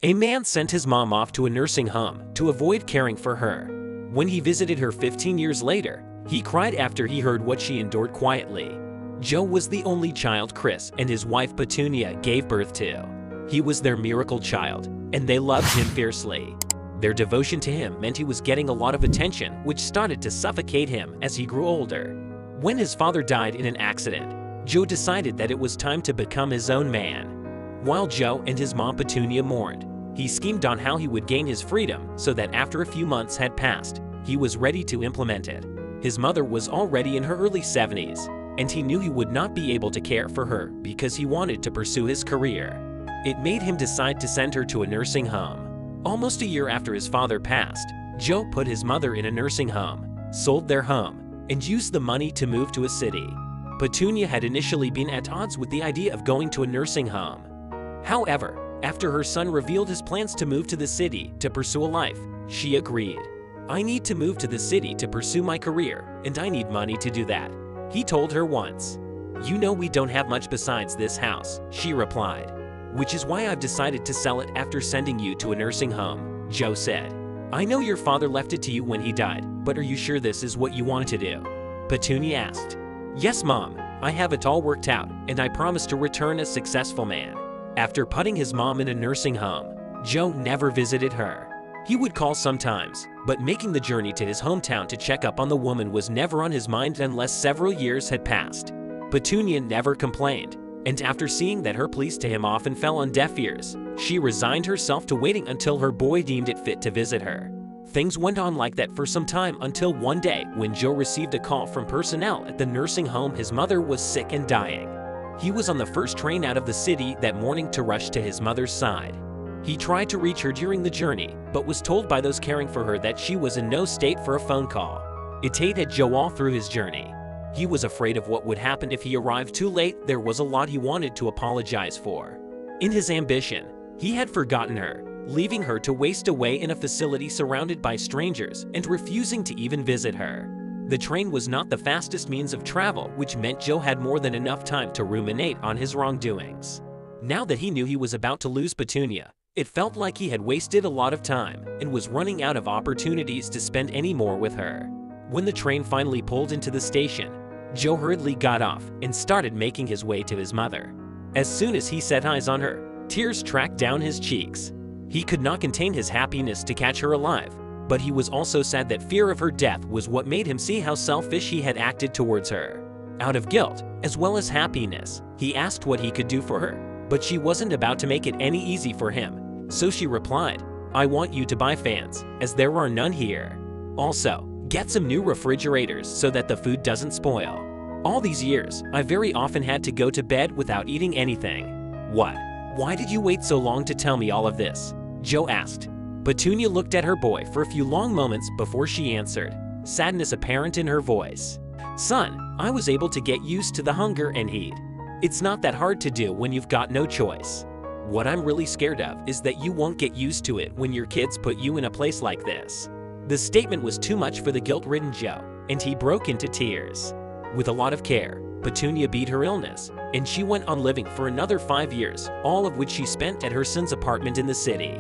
A man sent his mom off to a nursing home to avoid caring for her. When he visited her 15 years later, he cried after he heard what she endured quietly. Joe was the only child Chris and his wife Petunia gave birth to. He was their miracle child, and they loved him fiercely. Their devotion to him meant he was getting a lot of attention, which started to suffocate him as he grew older. When his father died in an accident, Joe decided that it was time to become his own man. While Joe and his mom Petunia mourned, he schemed on how he would gain his freedom so that after a few months had passed, he was ready to implement it. His mother was already in her early 70s, and he knew he would not be able to care for her because he wanted to pursue his career. It made him decide to send her to a nursing home. Almost a year after his father passed, Joe put his mother in a nursing home, sold their home, and used the money to move to a city. Petunia had initially been at odds with the idea of going to a nursing home. However, after her son revealed his plans to move to the city to pursue a life, she agreed. "I need to move to the city to pursue my career, and I need money to do that," he told her once. "You know we don't have much besides this house," she replied. "Which is why I've decided to sell it after sending you to a nursing home," Joe said. "I know your father left it to you when he died, but are you sure this is what you wanted to do?" Petunia asked. "Yes, Mom, I have it all worked out, and I promise to return a successful man." After putting his mom in a nursing home, Joe never visited her. He would call sometimes, but making the journey to his hometown to check up on the woman was never on his mind unless several years had passed. Petunia never complained, and after seeing that her pleas to him often fell on deaf ears, she resigned herself to waiting until her boy deemed it fit to visit her. Things went on like that for some time until one day when Joe received a call from personnel at the nursing home his mother was sick and dying. He was on the first train out of the city that morning to rush to his mother's side. He tried to reach her during the journey, but was told by those caring for her that she was in no state for a phone call. It ate Joe all through his journey. He was afraid of what would happen if he arrived too late. There was a lot he wanted to apologize for. In his ambition, he had forgotten her, leaving her to waste away in a facility surrounded by strangers and refusing to even visit her. The train was not the fastest means of travel, which meant Joe had more than enough time to ruminate on his wrongdoings. Now that he knew he was about to lose Petunia, it felt like he had wasted a lot of time and was running out of opportunities to spend any more with her. When the train finally pulled into the station, Joe hurriedly got off and started making his way to his mother. As soon as he set eyes on her, tears tracked down his cheeks. He could not contain his happiness to catch her alive, but he was also sad that fear of her death was what made him see how selfish he had acted towards her. Out of guilt, as well as happiness, he asked what he could do for her, but she wasn't about to make it any easy for him, so she replied, "I want you to buy fans, as there are none here. Also, get some new refrigerators so that the food doesn't spoil. All these years, I very often had to go to bed without eating anything." "What? Why did you wait so long to tell me all of this?" Joe asked. Petunia looked at her boy for a few long moments before she answered, sadness apparent in her voice. "Son, I was able to get used to the hunger and heat. It's not that hard to do when you've got no choice. What I'm really scared of is that you won't get used to it when your kids put you in a place like this." The statement was too much for the guilt-ridden Joe, and he broke into tears. With a lot of care, Petunia beat her illness, and she went on living for another 5 years, all of which she spent at her son's apartment in the city.